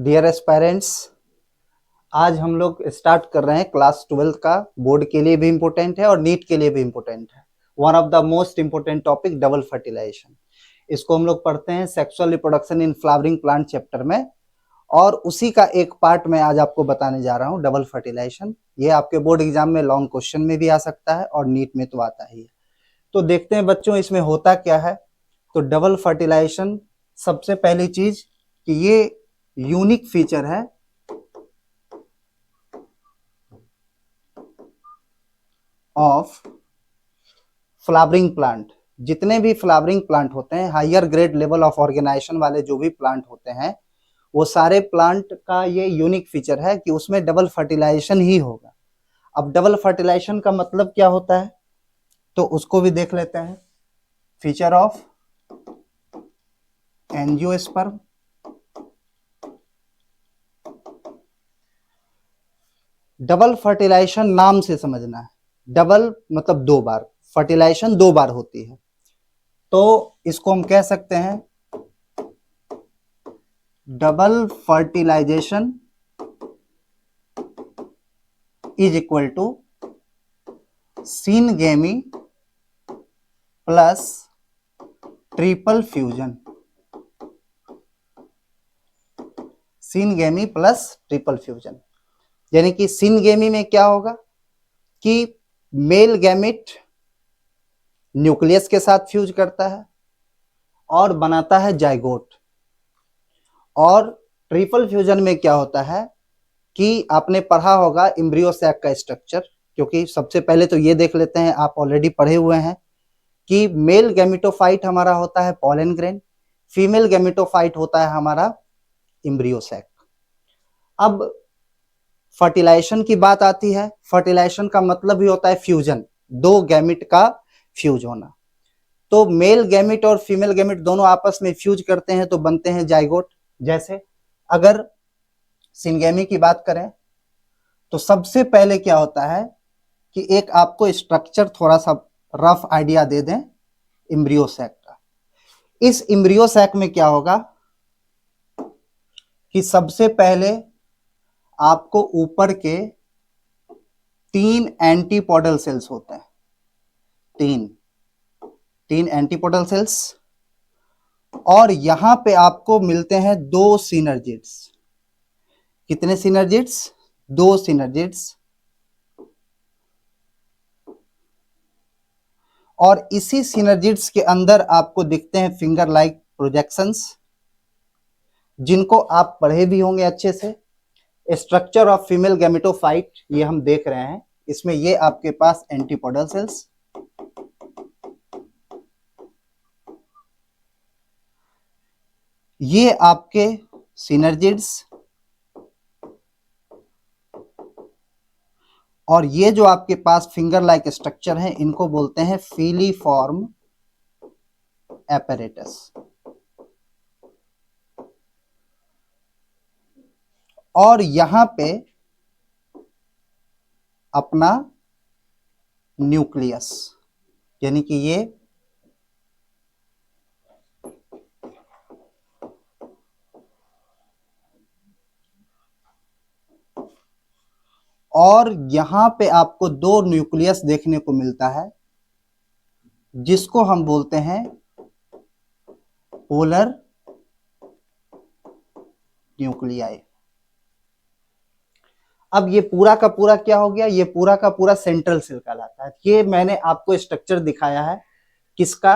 Dear aspirants, आज हम लोग स्टार्ट कर रहे हैं क्लास 12 का। बोर्ड के लिए भी इम्पोर्टेंट है और नीट के लिए भी इम्पोर्टेंट है। One of the most important topic double fertilization. इसको हम लोग पढ़ते हैं sexual reproduction in flowering plant chapter में, और उसी का एक पार्ट मैं आज आपको बताने जा रहा हूँ, डबल फर्टिलाइजेशन। ये आपके बोर्ड एग्जाम में लॉन्ग क्वेश्चन में भी आ सकता है और नीट में तो आता ही है। तो देखते हैं बच्चों इसमें होता क्या है। तो डबल फर्टिलाइजेशन, सबसे पहली चीज कि ये यूनिक फीचर है ऑफ फ्लावरिंग प्लांट। जितने भी फ्लावरिंग प्लांट होते हैं, higher grade level of organization वाले जो भी प्लांट होते हैं, वो सारे प्लांट का ये यूनिक फीचर है कि उसमें डबल फर्टिलाइजेशन ही होगा। अब डबल फर्टिलाइजेशन का मतलब क्या होता है, तो उसको भी देख लेते हैं। Feature of angiosperm, double fertilization नाम से समझना है। डबल मतलब दो बार, फर्टिलाइजेशन दो बार होती है, तो इसको हम कह सकते हैं double fertilization is equal to syngamy plus triple fusion. Syngamy plus triple fusion यानी कि सिनगेमी में क्या होगा कि मेल गैमेट न्यूक्लियस के साथ फ्यूज करता है और बनाता है जाइगोट। और ट्रिपल फ्यूजन में क्या होता है कि आपने पढ़ा होगा एम्ब्रियो सैक का स्ट्रक्चर, क्योंकि सबसे पहले तो ये देख लेते हैं, आप ऑलरेडी पढ़े हुए हैं कि मेल गैमेटोफाइट हमारा होता है पॉलन ग्रेन, फीमेल गैमेटोफाइट होता है हमारा एम्ब्रियो सैक। अब फर्टिलाइजेशन की बात आती है। फर्टिलाइजेशन का मतलब ही होता है फ्यूजन, दो गैमेट का फ्यूज होना। तो मेल गैमेट और फीमेल गैमेट दोनों आपस में फ्यूज करते हैं तो बनते हैं जाइगोट। जैसे अगर सिनगेमी की बात करें तो सबसे पहले क्या होता है कि एक आपको स्ट्रक्चर थोड़ा सा रफ आइडिया दे दें एम्ब्रियो सैक का। इस एम्ब्रियो सैक में क्या होगा कि सबसे पहले आपको ऊपर के तीन एंटीपोडल सेल्स होते हैं, तीन एंटीपोडल सेल्स, और यहां पे आपको मिलते हैं दो सिनर्जिड्स। कितने सिनर्जिड्स? दो सिनर्जिड्स। और इसी सिनर्जिड्स के अंदर आपको दिखते हैं फिंगर लाइक प्रोजेक्शंस, जिनको आप पढ़े भी होंगे अच्छे से। स्ट्रक्चर ऑफ फीमेल गैमेटोफाइट ये हम देख रहे हैं, इसमें ये आपके पास एंटीपोडल सेल्स, ये आपके सिनर्जिड्स, और ये जो आपके पास फिंगर लाइक स्ट्रक्चर है इनको बोलते हैं फीलीफॉर्म एपैरेटस। और यहां पे अपना न्यूक्लियस, यानी कि ये और यहां पे आपको दो न्यूक्लियस देखने को मिलता है, जिसको हम बोलते हैं पोलर न्यूक्लियाई। अब ये पूरा का पूरा क्या हो गया, ये पूरा का पूरा सेंट्रल सेल कहलाता है। ये मैंने आपको स्ट्रक्चर दिखाया है किसका,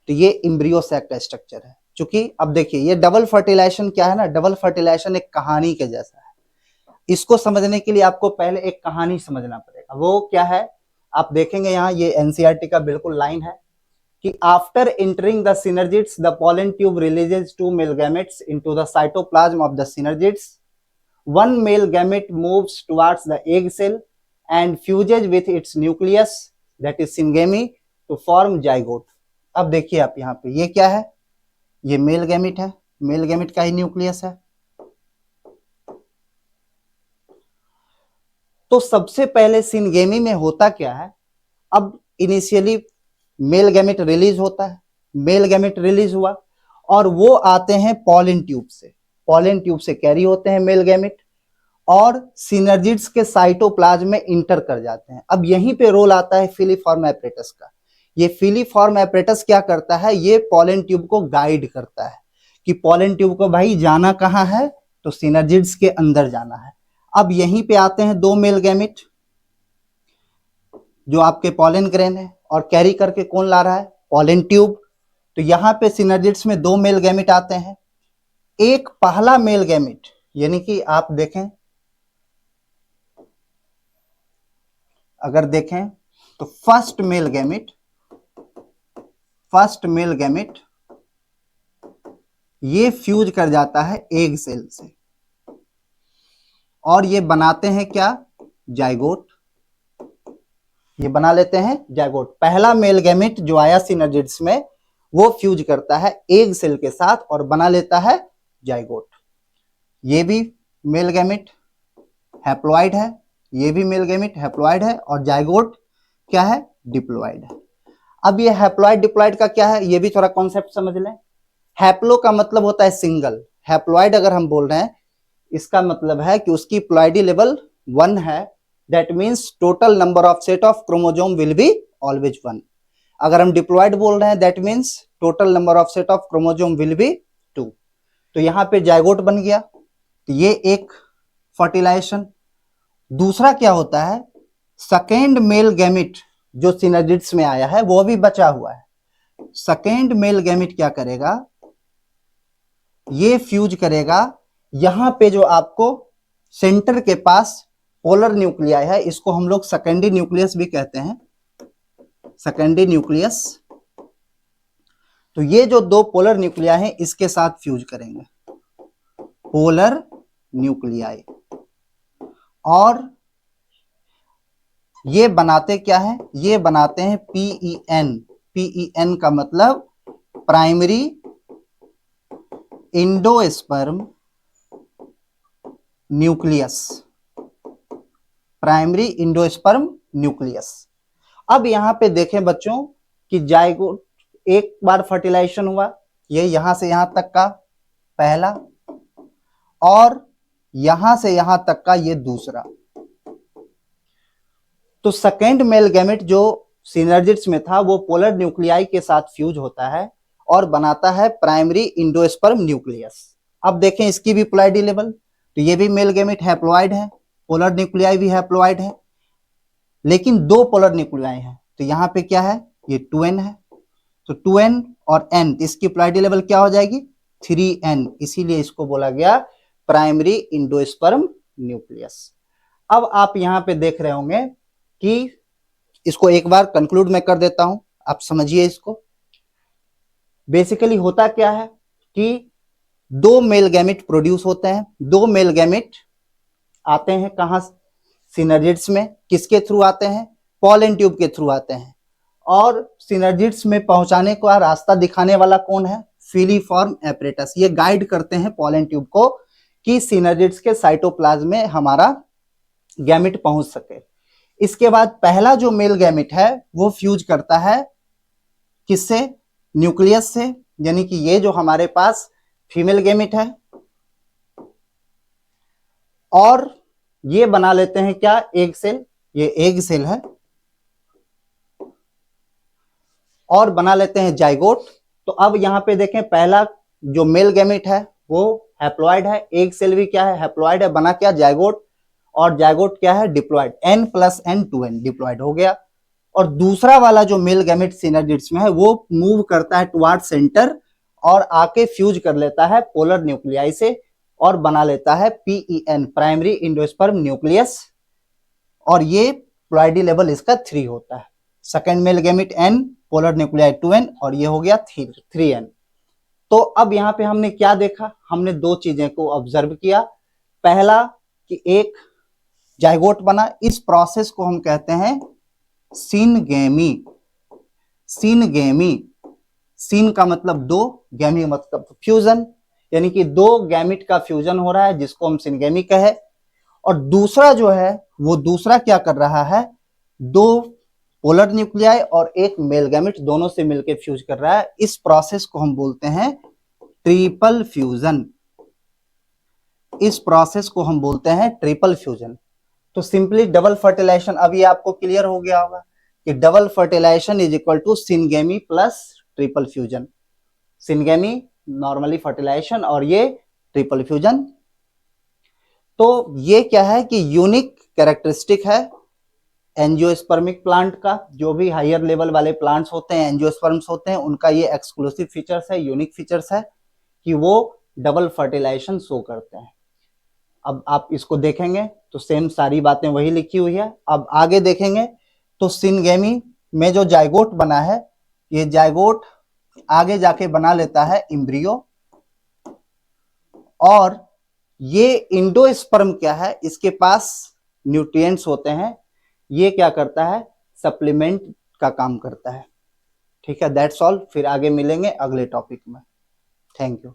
तो ये एम्ब्रियो सैक का स्ट्रक्चर है। क्योंकि अब देखिए ये डबल फर्टिलाइजेशन क्या है ना, डबल फर्टिलाइजेशन एक कहानी के जैसा है। इसको समझने के लिए आपको पहले एक कहानी समझना पड़ेगा। वो क्या है, आप देखेंगे यहाँ, ये एनसीईआरटी का बिल्कुल लाइन है कि after entering the synergids the pollen tube releases two male gametes into the cytoplasm of the synergids. One male gamete moves towards the egg cell and fuses with its nucleus, that is syngamy, to form zygote. अब देखिए आप यहाँ पे, ये क्या है, ये male gamete है, मेल गैमेट का ही न्यूक्लियस है। तो सबसे पहले सिनगेमी में होता क्या है, अब इनिशियली मेल गैमेट रिलीज होता है, मेल गैमेट रिलीज हुआ और वो आते हैं पॉलन ट्यूब से। पॉलन ट्यूब से कैरी होते हैं मेल गैमेट और सिनर्जिड्स के साइटोप्लाज्म में इंटर कर जाते हैं। अब यहीं पे रोल आता है फिलीफॉर्म एपरेटस का। ये फिलीफॉर्म एपरेटस क्या करता है, ये पॉलन ट्यूब को गाइड करता है कि पॉलन ट्यूब को भाई जाना कहाँ है, तो सिनर्जिड्स के अंदर जाना है। अब यहीं पे आते हैं दो मेल गैमेट जो आपके पॉलन ग्रेन है और कैरी करके कौन ला रहा है, पॉलन ट्यूब। तो यहाँ पे सिनर्जिड्स में दो मेल गैमेट आते हैं। एक पहला मेल गैमेट यानी कि आप देखें, अगर देखें तो फर्स्ट मेल गैमेट ये फ्यूज कर जाता है एग सेल से और ये बनाते हैं क्या, जाइगोट। ये बना लेते हैं जाइगोट। पहला मेल गैमेट जो आया सिनर्जिड्स में वो फ्यूज करता है एग सेल के साथ और बना लेता है जाइगोट। ये भी मेल गैमेट हैप्लॉइड है, ये भी मेल गैमेट हैप्लॉइड है और जाइगोट क्या है, डिप्लॉइड है। अब ये हैप्लॉइड डिप्लॉइड का क्या है, ये भी थोड़ा कॉन्सेप्ट समझ लें। हैप्लो का मतलब होता है सिंगल, हैप्लॉइड अगर हम बोल रहे हैं इसका मतलब है कि उसकी प्लॉइडी लेवल 1 है, that means total number of set of chromosome will be always 1। अगर हम डिप्लॉइड बोल रहे हैं that means total number of set of chromosome will be 2। तो यहाँ पे जाइगोट बन गया, तो ये एक फर्टिलाइजेशन। दूसरा क्या होता है, सेकेंड मेल गैमेट जो सिनर्जिड्स में आया है वो भी बचा हुआ है। सेकेंड मेल गैमेट क्या करेगा, ये फ्यूज करेगा यहां पे जो आपको सेंटर के पास पोलर न्यूक्लियाई है, इसको हम लोग सेकेंडरी न्यूक्लियस भी कहते हैं, सेकेंडरी न्यूक्लियस। तो ये जो दो पोलर न्यूक्लियाई हैं इसके साथ फ्यूज करेंगे, पोलर न्यूक्लियाई, और ये बनाते क्या है, ये बनाते हैं पीईएन। पीईएन का मतलब primary endosperm nucleus, primary endosperm nucleus. अब यहां पे देखें बच्चों कि जाइगोट एक बार फर्टिलाइजेशन हुआ, ये यहां से यहां तक का पहला और यहां से यहां तक का ये दूसरा। तो सेकेंड मेल गैमेट जो सिनर्जिड्स में था वो पोलर न्यूक्लियाई के साथ फ्यूज होता है और बनाता है प्राइमरी इंडोस्पर्म न्यूक्लियस। अब देखें इसकी भी प्लॉइडी लेवल, तो ये भी मेल गैमेट हैप्लॉइड है, पोलर न्यूक्लियाई भी हैप्लॉइड है, लेकिन दो पोलर न्यूक्लियाई हैं। तो यहाँ पे क्या है, ये 2n है, तो 2n और n, इसकी प्लॉइडी लेवल क्या हो जाएगी, 3n, इसीलिए इसको बोला गया प्राइमरी इंडोस्पर्म न्यूक्लियस। अब आप यहाँ पे देख रहे होंगे कि इसको एक बार कंक्लूड मैं कर देता हूं, आप समझिए इसको। बेसिकली होता क्या है कि दो मेल गैमेट प्रोड्यूस होते हैं, दो मेल गैमेट आते हैं कहां, सिनर्जिड्स में। किसके थ्रू आते हैं, पॉलन ट्यूब के थ्रू आते हैं, और सिनर्जिड्स में पहुंचाने का रास्ता दिखाने वाला कौन है, फिलीफॉर्म एपरेटस। ये गाइड करते हैं पॉलन ट्यूब को कि सिनर्जिड्स के साइटोप्लाज्म में हमारा गैमेट पहुंच सके। इसके बाद पहला जो मेल गैमेट है वो फ्यूज करता है किससे, न्यूक्लियस से, यानी कि ये जो हमारे पास फीमेल गैमेट है, और ये बना लेते हैं क्या, एग सेल। ये एग सेल है और बना लेते हैं जाइगोट। तो अब यहां पे देखें पहला जो मेल गैमेट है वो हैप्लॉइड है, एग सेल भी क्या है, हैप्लॉइड है, बना क्या, जाइगोट, और जाइगोट क्या है, diploid, n + n 2n, diploid हो गया। और दूसरा वाला जो मेल गैमेट सिनर्जिड्स में है वो मूव करता है टुवर्ड सेंटर और आके फ्यूज कर लेता है पोलर न्यूक्लियाई से और बना लेता है पीईएन, प्राइमरी इंडोस्पर्म न्यूक्लियस, और ये प्लॉइडी लेवल इसका 3 होता है। Second male gamete n, polar nuclei 2n, और ये हो गया 3n। तो अब यहाँ पे हमने क्या देखा, हमने दो चीजें को ऑब्जर्व किया। पहला कि एक जाइगोट बना, इस प्रोसेस को हम कहते हैं सिनगेमी। सिनगेमी, सिन का मतलब दो, गैमी मतलब फ्यूजन, यानी कि दो गैमिट का फ्यूजन हो रहा है जिसको हम सिनगेमी कहे। और दूसरा जो है वो दूसरा क्या कर रहा है, दो पोलर न्यूक्लियाई और एक मेल गैमिट दोनों से मिलकर फ्यूज कर रहा है। इस प्रोसेस को हम बोलते हैं ट्रिपल फ्यूजन। इस प्रोसेस को हम बोलते हैं ट्रिपल फ्यूजन। तो सिंपली डबल फर्टिलाइजेशन, अब ये आपको क्लियर हो गया होगा कि double fertilization is equal to syngamy plus triple fusion. Syngamy normally fertilization और ये ट्रिपल फ्यूजन। तो ये क्या है कि यूनिक कैरेक्टरिस्टिक है एंजियोस्पर्मिक प्लांट का। जो भी हायर लेवल वाले प्लांट्स होते हैं, एंजियोस्पर्म्स होते हैं, उनका ये एक्सक्लूसिव फीचर्स है, यूनिक फीचर्स है कि वो डबल फर्टिलाइजेशन शो करते हैं। अब आप इसको देखेंगे तो सेम सारी बातें वही लिखी हुई है। अब आगे देखेंगे तो सिनगेमी में जो जाइगोट बना है, ये जाइगोट आगे जाके बना लेता है इम्ब्रियो, और ये इंडोस्पर्म क्या है, इसके पास न्यूट्रिएंट्स होते हैं, ये क्या करता है, सप्लीमेंट का काम करता है। ठीक है, दैट्स ऑल। फिर आगे मिलेंगे अगले टॉपिक में। Thank you.